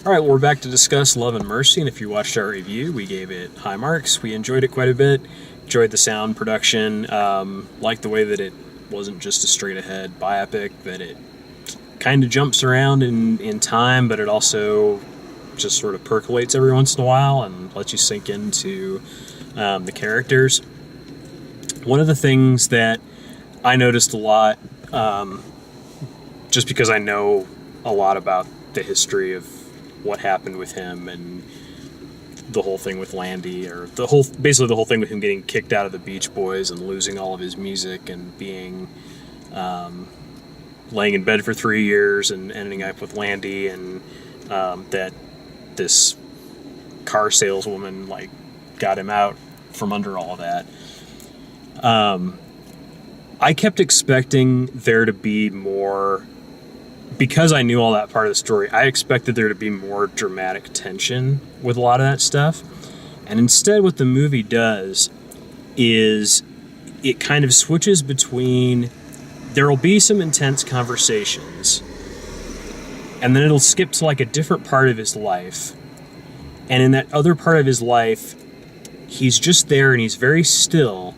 All right, well, we're back to discuss Love and Mercy, and if you watched our review, we gave it high marks. We enjoyed it quite a bit. Enjoyed the sound production. Liked the way that it wasn't just a straight-ahead biopic, that it kind of jumps around in time, but it also just sort of percolates every once in a while and lets you sink into the characters. One of the things that I noticed a lot, just because I know a lot about the history of what happened with him and the whole thing with Landy, or basically the whole thing with him getting kicked out of the Beach Boys and losing all of his music and being laying in bed for 3 years and ending up with Landy, and that this car saleswoman like got him out from under all of that. I kept expecting there to be more. Because I knew all that part of the story, I expected there to be more dramatic tension with a lot of that stuff. And instead, what the movie does is it kind of switches between, there will be some intense conversations, and then it'll skip to like a different part of his life. And in that other part of his life, he's just there and he's very still,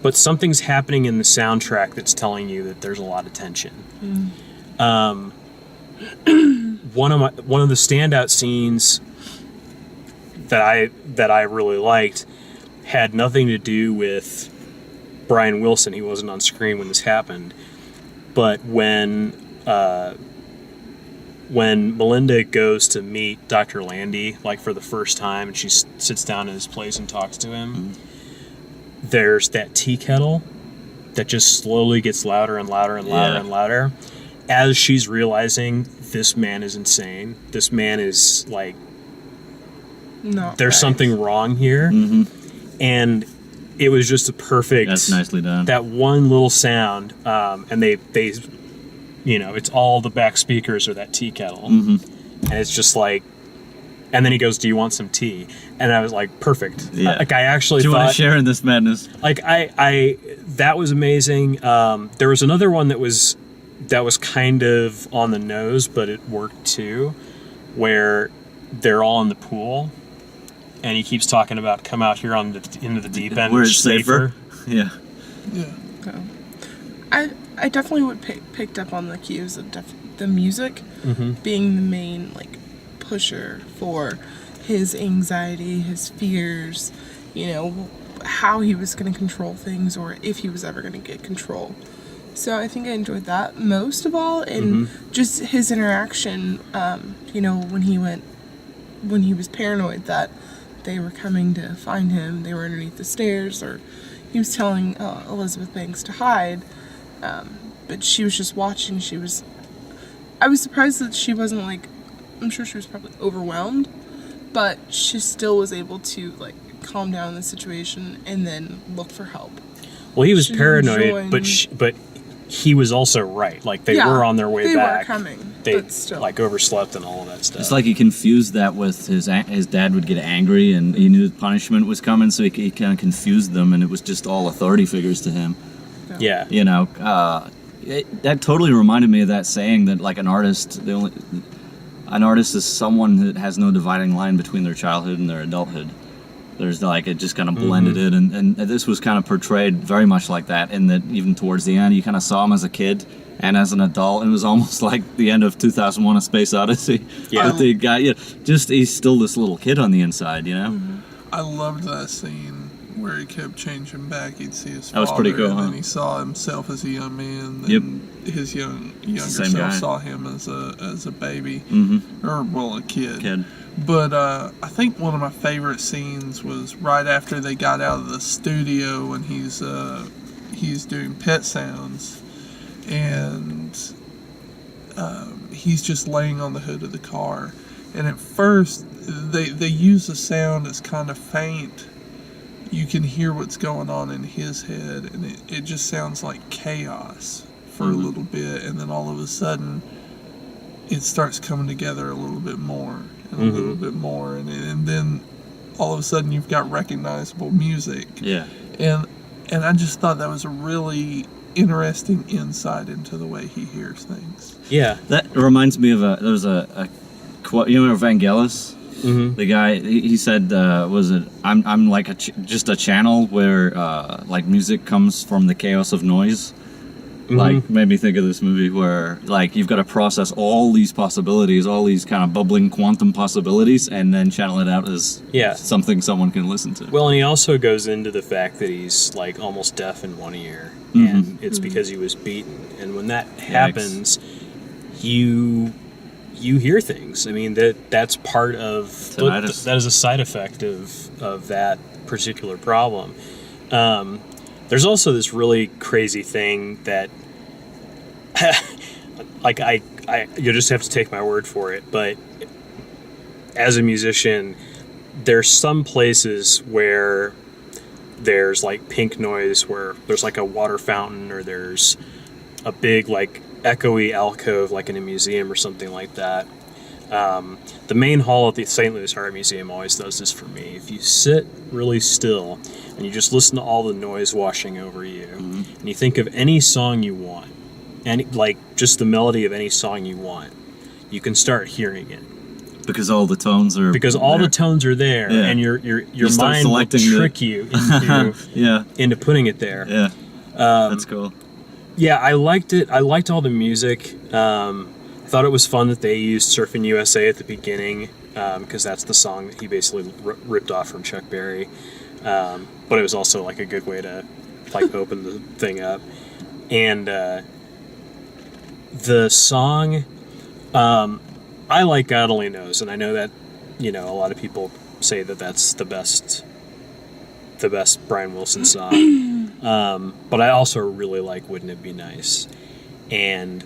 but something's happening in the soundtrack that's telling you that there's a lot of tension. One of the standout scenes that I really liked had nothing to do with Brian Wilson. He wasn't on screen when this happened, but when Melinda goes to meet Dr. Landy, like for the first time, and she sits down in his place and talks to him, there's that tea kettle that just slowly gets louder and louder and louder and louder, as she's realizing this man is insane. This man is like, there's something wrong here. And it was just a perfect. That's nicely done. That one little sound, and they, it's all the back speakers are that tea kettle, and it's just like. And then he goes, "Do you want some tea?" And I was like, "Perfect." Yeah. Like I actually Do you thought, want to share in this madness? Like I that was amazing. There was another one that was kind of on the nose, but it worked too, where they're all in the pool, and he keeps talking about come out here into the deep end where it's safer. Yeah. Okay. I definitely would picked up on the cues of the music being the main like pusher for his anxiety, his fears, how he was going to control things, or if he was ever going to get control. So I think I enjoyed that most of all, and just his interaction, when he was paranoid that they were coming to find him, they were underneath the stairs, or he was telling Elizabeth Banks to hide, but she was just watching. I was surprised that she wasn't like, I'm sure she was probably overwhelmed, but she still was able to like calm down in the situation and then look for help. Well, he was paranoid, but he was also right. Like they were on their way back. They were coming. They but still. like overslept and all of that stuff. It's like he confused that with his dad would get angry, and he knew punishment was coming, so he kind of confused them, and it was just all authority figures to him. Yeah. That totally reminded me of that saying that like an artist is someone that has no dividing line between their childhood and their adulthood. There's like, it just kind of blended it, and this was kind of portrayed very much like that, in that even towards the end you kind of saw him as a kid and as an adult, and it was almost like the end of 2001: A Space Odyssey. Yeah. With the guy, just he's still this little kid on the inside, I loved that scene where he kept changing back. He'd see his father, that was pretty cool, and huh? then he saw himself as a young man. Yep. And his younger Same self guy. saw him as a baby, or a kid. Kid. But I think one of my favorite scenes was right after they got out of the studio, and he's doing pet sounds, and he's just laying on the hood of the car. And at first, they use the sound as kind of faint. You can hear what's going on in his head, and it just sounds like chaos for a little bit, and then all of a sudden, it starts coming together a little bit more, and a little bit more, and then all of a sudden you've got recognizable music. Yeah. And I just thought that was a really interesting insight into the way he hears things. Yeah. That reminds me of there was a quote. You know Vangelis? Mm-hmm. The guy, he said, was it, I'm like just a channel where like music comes from the chaos of noise. Like, made me think of this movie where, like, you've got to process all these possibilities, all these kind of bubbling quantum possibilities, and then channel it out as something someone can listen to. Well, and he also goes into the fact that he's like almost deaf in one ear, and it's because he was beaten. And when that happens, you hear things. I mean, that's part of Tinnitus. that is a side effect of that particular problem. There's also this really crazy thing that, like you'll just have to take my word for it. But as a musician, there's some places where there's like pink noise, where there's like a water fountain, or there's a big like echoey alcove like in a museum or something like that. The main hall at the St. Louis Art Museum always does this for me. If you sit really still and you just listen to all the noise washing over you, and you think of any song you want, and like just the melody of any song you want, you can start hearing it. Because all the tones are The tones are there, Yeah. and your start mind will selecting trick you into, into putting it there. Yeah. That's cool. Yeah, I liked it. I liked all the music. I thought it was fun that they used Surfing USA at the beginning, because that's the song that he basically ripped off from Chuck Berry. But it was also like a good way to like open the thing up. And the song, I like God Only Knows, and I know that, you know, a lot of people say that that's the best Brian Wilson song. But I also really like Wouldn't It Be Nice? And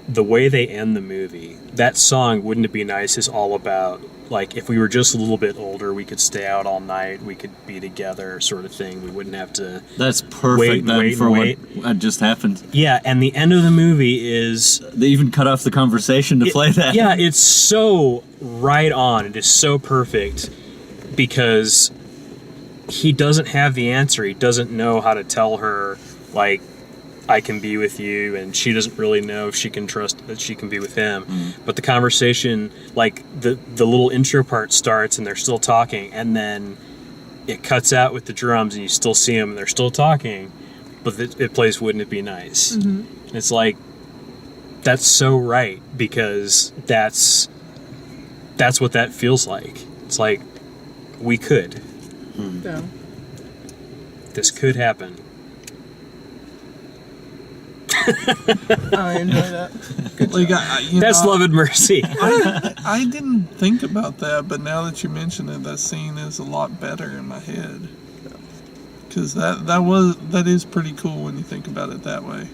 the way they end the movie, that song, Wouldn't It Be Nice, is all about, like, if we were just a little bit older, we could stay out all night, we could be together, sort of thing. We wouldn't have to... That's perfect for what just happened. Yeah, and the end of the movie is... They even cut off the conversation to play that. Yeah, it's so right on. It is so perfect, because he doesn't have the answer. He doesn't know how to tell her, like, I can be with you, and she doesn't really know if she can trust that she can be with him. But the conversation, like the little intro part starts and they're still talking, and then it cuts out with the drums and you still see them and they're still talking, but it plays Wouldn't It Be Nice? And it's like, that's so right, because that's what that feels like. It's like, we could. Yeah. This could happen. I enjoy that. Good Like, job. That's Love and Mercy. I didn't think about that, but now that you mention it, that scene is a lot better in my head. Because that is pretty cool when you think about it that way.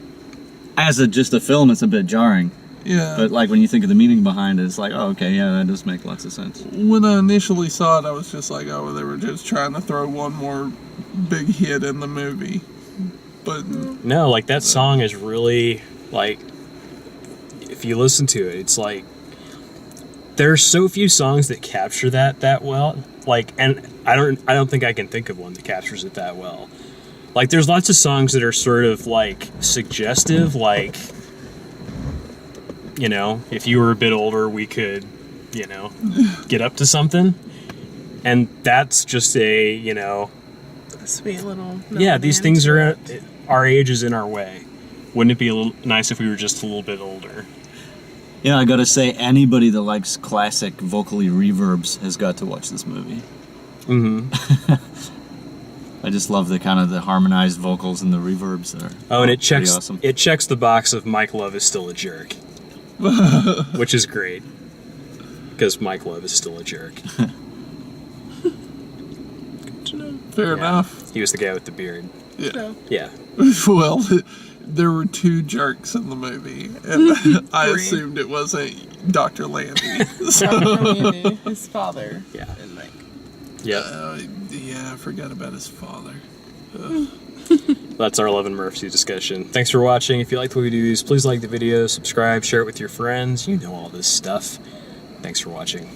As just a film, it's a bit jarring. Yeah. But like when you think of the meaning behind it, it's like, oh, okay, yeah, that does make lots of sense. When I initially saw it, I was just like, oh, they were just trying to throw one more big hit in the movie. But No, like that song is really like, if you listen to it, it's like there's so few songs that capture that well. Like, and I don't think I can think of one that captures it that well. Like, there's lots of songs that are sort of like suggestive, like, you know, if you were a bit older, we could, you know, get up to something. And that's just a, you know, A sweet little. yeah, these things are, our age is in our way. Wouldn't it be a little nice if we were just a little bit older? Yeah, I gotta say, anybody that likes classic vocally reverbs has got to watch this movie. I just love the kind of the harmonized vocals and the reverbs that are Oh, and it pretty checks awesome. it checks the box of Mike Love is still a jerk, which is great, because Mike Love is still a jerk. fair Yeah. enough. He was the guy with the beard. Yeah. Yeah. Well, there were two jerks in the movie, and I Three. assumed it wasn't Dr. Landy. Community, his father. Yeah. And like, Yep. Yeah, I forgot about his father. That's our Love and Mercy discussion. Thanks for watching. If you like the way we do these, please like the video, subscribe, share it with your friends. You know all this stuff. Thanks for watching.